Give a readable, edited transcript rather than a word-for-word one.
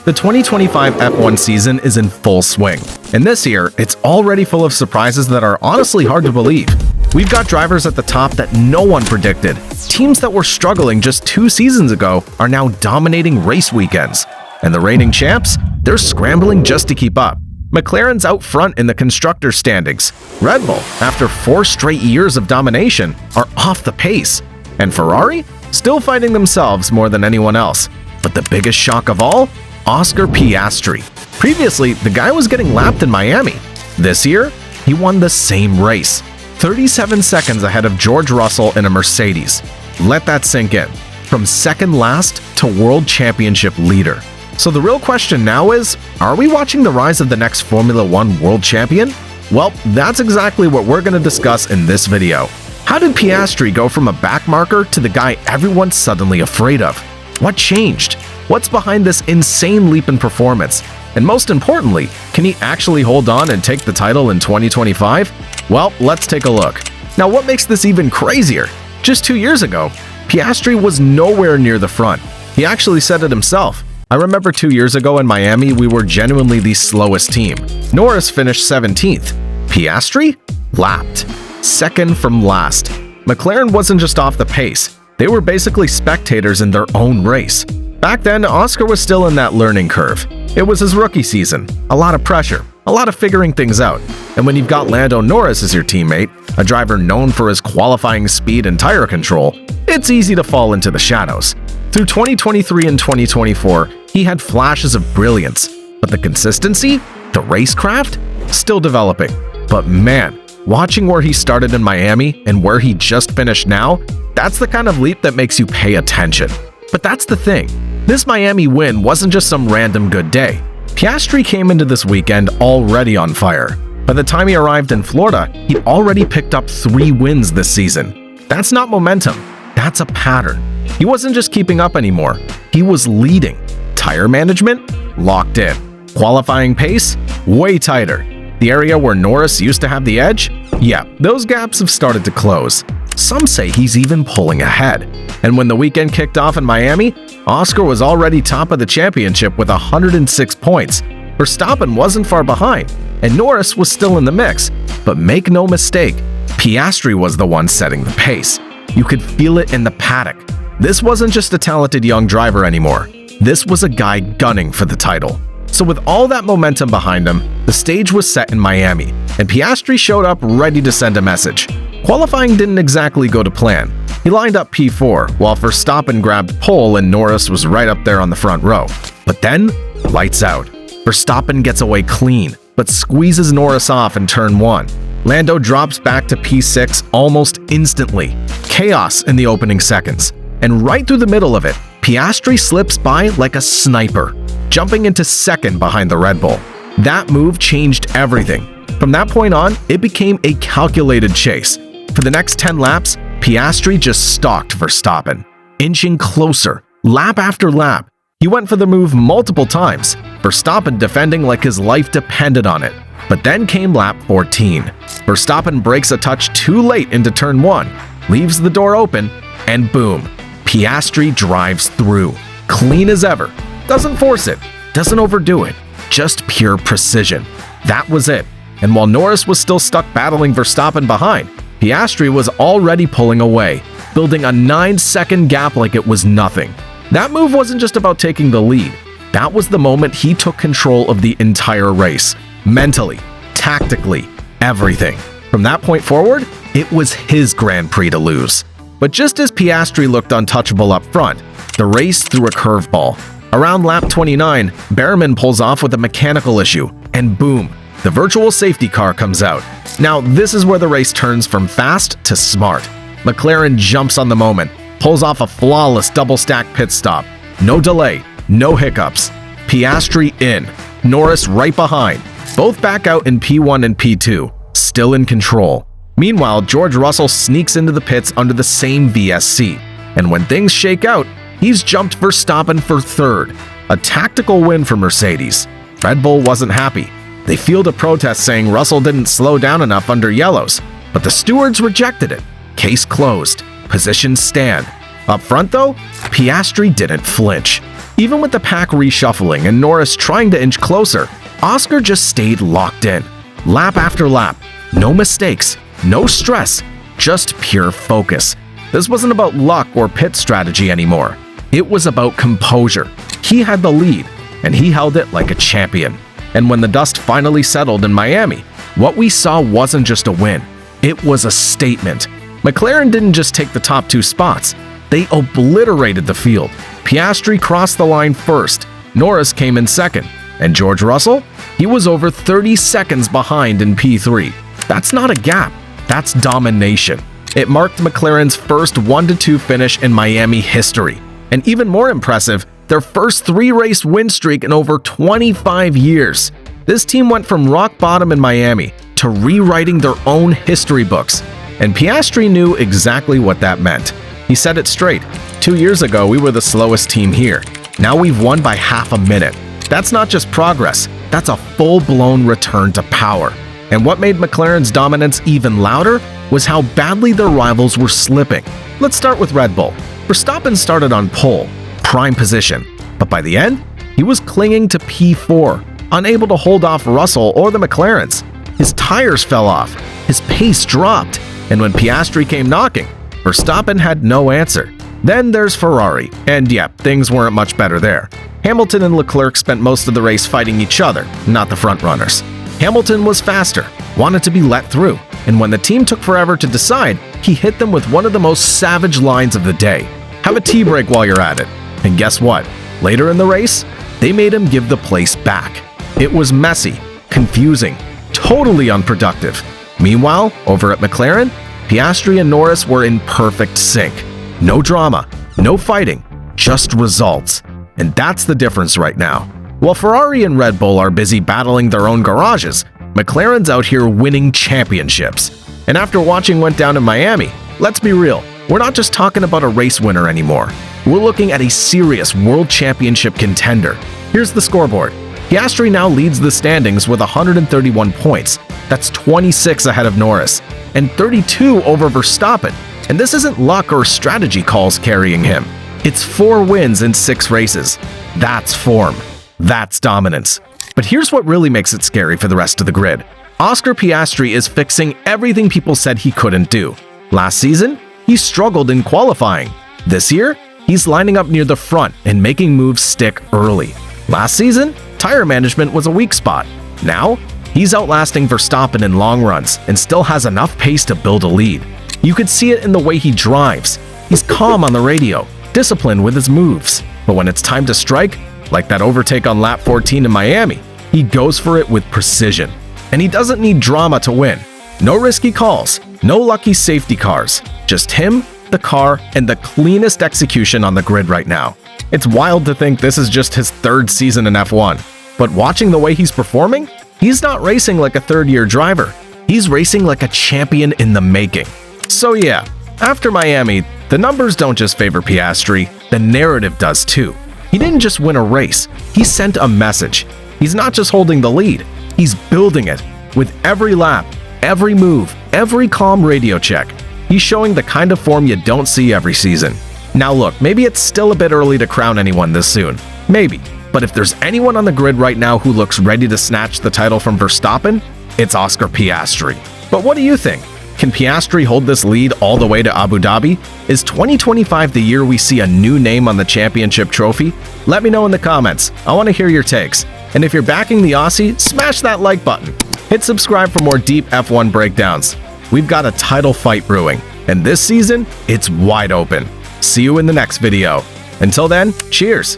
The 2025 F1 season is in full swing, and this year, it's already full of surprises that are honestly hard to believe. We've got drivers at the top that no one predicted. Teams that were struggling just 2 seasons ago are now dominating race weekends. And the reigning champs? They're scrambling just to keep up. McLaren's out front in the constructors' standings. Red Bull, after 4 straight years of domination, are off the pace. And Ferrari? Still fighting themselves more than anyone else. But the biggest shock of all? Oscar Piastri. Previously, the guy was getting lapped in Miami. This year, he won the same race, 37 seconds ahead of George Russell in a Mercedes. Let that sink in. From second last to world championship leader. So the real question now is, are we watching the rise of the next Formula One world champion? Well, that's exactly what we're going to discuss in this video. How did Piastri go from a backmarker to the guy everyone's suddenly afraid of? What changed? What's behind this insane leap in performance? And most importantly, can he actually hold on and take the title in 2025? Well, let's take a look. Now, what makes this even crazier? Just 2 years ago, Piastri was nowhere near the front. He actually said it himself. I remember 2 years ago in Miami, we were genuinely the slowest team. Norris finished 17th. Piastri? Lapped. Second from last. McLaren wasn't just off the pace. They were basically spectators in their own race. Back then, Oscar was still in that learning curve. It was his rookie season, a lot of pressure, a lot of figuring things out. And when you've got Lando Norris as your teammate, a driver known for his qualifying speed and tire control, it's easy to fall into the shadows. Through 2023 and 2024, he had flashes of brilliance, but the consistency, the racecraft, still developing. But man, watching where he started in Miami and where he just finished now, that's the kind of leap that makes you pay attention. But that's the thing. This Miami win wasn't just some random good day. Piastri came into this weekend already on fire. By the time he arrived in Florida, he'd already picked up 3 wins this season. That's not momentum. That's a pattern. He wasn't just keeping up anymore. He was leading. Tire management? Locked in. Qualifying pace? Way tighter. The area where Norris used to have the edge? Yeah, those gaps have started to close. Some say he's even pulling ahead. And when the weekend kicked off in Miami, Oscar was already top of the championship with 106 points. Verstappen wasn't far behind, and Norris was still in the mix. But make no mistake, Piastri was the one setting the pace. You could feel it in the paddock. This wasn't just a talented young driver anymore. This was a guy gunning for the title. So with all that momentum behind him, the stage was set in Miami, and Piastri showed up ready to send a message. Qualifying didn't exactly go to plan. He lined up P4, while Verstappen grabbed pole and Norris was right up there on the front row. But then, lights out. Verstappen gets away clean, but squeezes Norris off in turn 1. Lando drops back to P6 almost instantly. Chaos in the opening seconds. And right through the middle of it, Piastri slips by like a sniper, jumping into second behind the Red Bull. That move changed everything. From that point on, it became a calculated chase. For the next 10 laps, Piastri just stalked Verstappen, inching closer, lap after lap. He went for the move multiple times, Verstappen defending like his life depended on it. But then came lap 14. Verstappen breaks a touch too late into turn 1, leaves the door open, and boom, Piastri drives through, clean as ever. Doesn't force it, doesn't overdo it, just pure precision. That was it. And while Norris was still stuck battling Verstappen behind, Piastri was already pulling away, building a 9-second gap like it was nothing. That move wasn't just about taking the lead. That was the moment he took control of the entire race. Mentally, tactically, everything. From that point forward, it was his Grand Prix to lose. But just as Piastri looked untouchable up front, the race threw a curveball. Around lap 29, Behrman pulls off with a mechanical issue, and boom, the virtual safety car comes out. Now, this is where the race turns from fast to smart. McLaren jumps on the moment, pulls off a flawless double-stack pit stop. No delay, no hiccups. Piastri in, Norris right behind. Both back out in P1 and P2, still in control. Meanwhile, George Russell sneaks into the pits under the same VSC. And when things shake out, he's jumped Verstappen for third. A tactical win for Mercedes. Red Bull wasn't happy. They field a protest saying Russell didn't slow down enough under yellows, but the stewards rejected it. Case closed. Positions stand. Up front though, Piastri didn't flinch. Even with the pack reshuffling and Norris trying to inch closer, Oscar just stayed locked in. Lap after lap, no mistakes, no stress, just pure focus. This wasn't about luck or pit strategy anymore. It was about composure. He had the lead, and he held it like a champion. And when the dust finally settled in Miami, what we saw wasn't just a win. It was a statement. McLaren didn't just take the top 2 spots. They obliterated the field. Piastri crossed the line first, Norris came in second, and George Russell? He was over 30 seconds behind in P3. That's not a gap, that's domination. It marked McLaren's first 1-2 finish in Miami history. And even more impressive, their first 3-race win streak in over 25 years. This team went from rock bottom in Miami to rewriting their own history books. And Piastri knew exactly what that meant. He said it straight. 2 years ago, we were the slowest team here. Now we've won by half a minute. That's not just progress, that's a full-blown return to power. And what made McLaren's dominance even louder was how badly their rivals were slipping. Let's start with Red Bull. Verstappen started on pole, prime position, but by the end, he was clinging to P4, unable to hold off Russell or the McLarens. His tires fell off, his pace dropped, and when Piastri came knocking, Verstappen had no answer. Then there's Ferrari, and yep, things weren't much better there. Hamilton and Leclerc spent most of the race fighting each other, not the frontrunners. Hamilton was faster, wanted to be let through, and when the team took forever to decide, he hit them with one of the most savage lines of the day. Have a tea break while you're at it. And guess what? Later in the race, they made him give the place back. It was messy, confusing, totally unproductive. Meanwhile, over at McLaren, Piastri and Norris were in perfect sync. No drama, no fighting, just results. And that's the difference right now. While Ferrari and Red Bull are busy battling their own garages, McLaren's out here winning championships. And after watching went down in Miami, let's be real, we're not just talking about a race winner anymore. We're looking at a serious world championship contender. Here's the scoreboard. Piastri now leads the standings with 131 points. That's 26 ahead of Norris, and 32 over Verstappen. And this isn't luck or strategy calls carrying him. It's 4 wins in 6 races. That's form. That's dominance. But here's what really makes it scary for the rest of the grid. Oscar Piastri is fixing everything people said he couldn't do. Last season, he struggled in qualifying. This year, he's lining up near the front and making moves stick early. Last season, tire management was a weak spot. Now, he's outlasting Verstappen in long runs and still has enough pace to build a lead. You could see it in the way he drives. He's calm on the radio, disciplined with his moves. But when it's time to strike, like that overtake on lap 14 in Miami, he goes for it with precision. And he doesn't need drama to win. No risky calls, no lucky safety cars. Just him, the car, and the cleanest execution on the grid right now. It's wild to think this is just his 3rd season in F1. But watching the way he's performing, he's not racing like a 3rd-year driver. He's racing like a champion in the making. So yeah, after Miami, the numbers don't just favor Piastri, the narrative does too. He didn't just win a race, he sent a message. He's not just holding the lead, he's building it. With every lap, every move, every calm radio check, he's showing the kind of form you don't see every season. Now look, maybe it's still a bit early to crown anyone this soon. Maybe. But if there's anyone on the grid right now who looks ready to snatch the title from Verstappen, it's Oscar Piastri. But what do you think? Can Piastri hold this lead all the way to Abu Dhabi? Is 2025 the year we see a new name on the championship trophy? Let me know in the comments. I want to hear your takes. And if you're backing the Aussie, smash that like button. Hit subscribe for more deep F1 breakdowns. We've got a title fight brewing, and this season, it's wide open. See you in the next video. Until then, cheers!